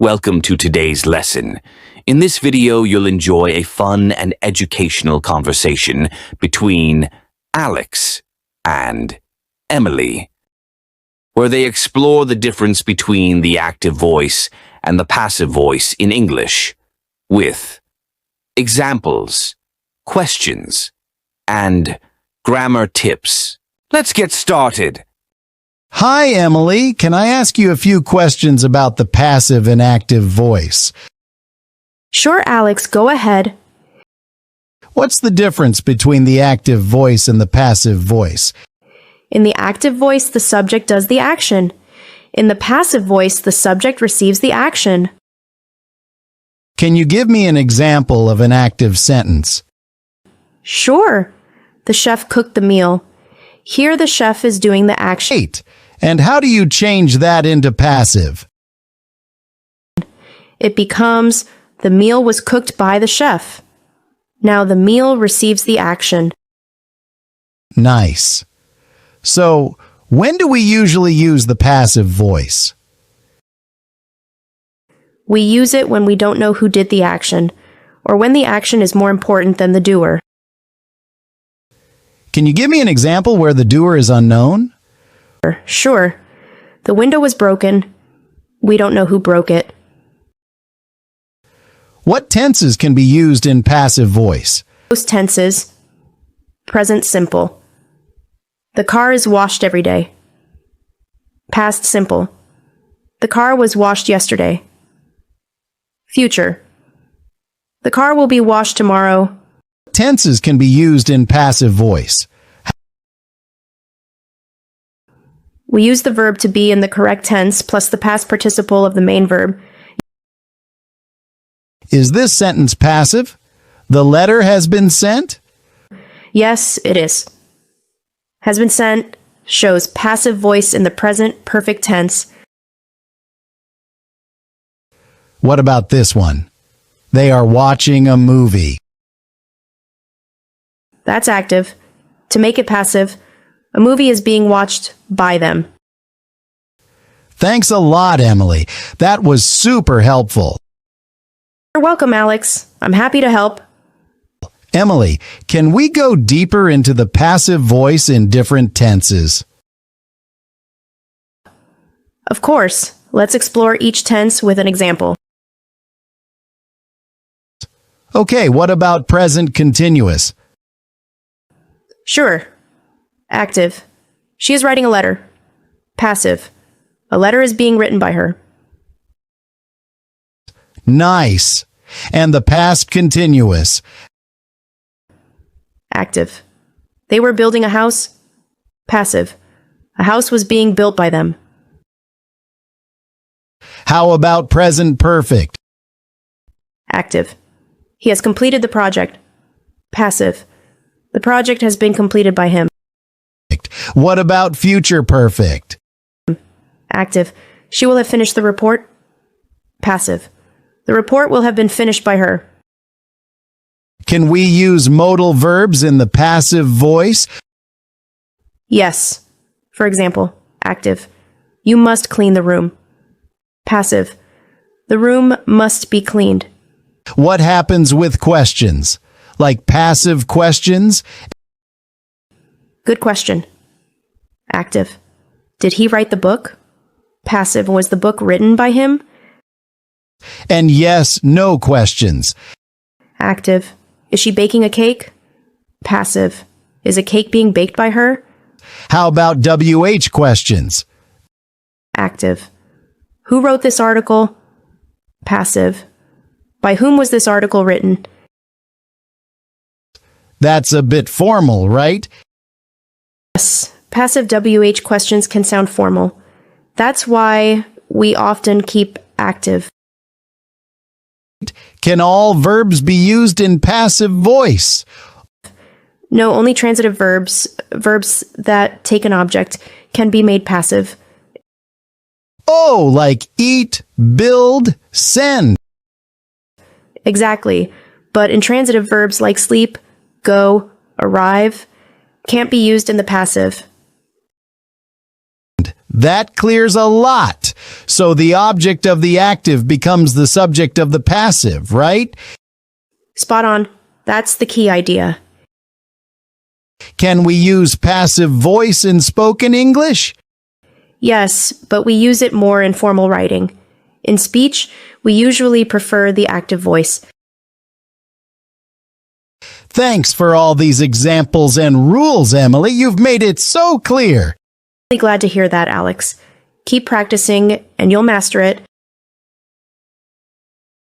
Welcome to today's lesson. In this video, you'll enjoy a fun and educational conversation between Alex and Emily, where they explore the difference between the active voice and the passive voice in English, with examples, questions, and grammar tips. Let's get started. Hi, Emily. Can I ask you a few questions about the passive and active voice? Sure, Alex, go ahead. What's the difference between the active voice and the passive voice? In the active voice, the subject does the action. In the passive voice, the subject receives the action. Can you give me an example of an active sentence? Sure. The chef cooked the meal. Here the chef is doing the action. Great. And how do you change that into passive? It becomes, the meal was cooked by the chef. Now the meal receives the action. Nice. So, when do we usually use the passive voice? We use it when we don't know who did the action, or when the action is more important than the doer. Can you give me an example where the doer is unknown? Sure. The window was broken. We don't know who broke it. What tenses can be used in passive voice? Most tenses. Present simple. The car is washed every day. Past simple. The car was washed yesterday. Future. The car will be washed tomorrow. Tenses can be used in passive voice. We use the verb to be in the correct tense plus the past participle of the main verb. Is this sentence passive? The letter has been sent? Yes, it is. Has been sent shows passive voice in the present perfect tense. What about this one? They are watching a movie. That's active. To make it passive, a movie is being watched by them. Thanks a lot, Emily. That was super helpful. You're welcome, Alex. I'm happy to help. Emily, can we go deeper into the passive voice in different tenses? Of course. Let's explore each tense with an example. Okay, what about present continuous? Sure. Active. She is writing a letter. Passive. A letter is being written by her. Nice. And the past continuous? Active. They were building a house. Passive. A house was being built by them. How about present perfect? Active. He has completed the project. Passive. The project has been completed by him. What about future perfect? Active. She will have finished the report. Passive. The report will have been finished by her. Can we use modal verbs in the passive voice? Yes. For example, active. You must clean the room. Passive. The room must be cleaned. What happens with questions? Like passive questions? Good question. Active. Did he write the book? Passive. Was the book written by him? And yes, no questions. Active. Is she baking a cake? Passive. Is a cake being baked by her? How about WH questions? Active. Who wrote this article? Passive. By whom was this article written? That's a bit formal, right? Yes. Passive WH questions can sound formal. That's why we often keep active. Can all verbs be used in passive voice? No, only transitive verbs, verbs that take an object, can be made passive. Oh, like eat, build, send. Exactly. But intransitive verbs like sleep, go, arrive, can't be used in the passive. That clears a lot. So the object of the active becomes the subject of the passive, right? Spot on. That's the key idea. Can we use passive voice in spoken English? Yes, but we use it more in formal writing. In speech, we usually prefer the active voice. Thanks for all these examples and rules, Emily. You've made it so clear. Really glad to hear that, Alex. Keep practicing, and you'll master it.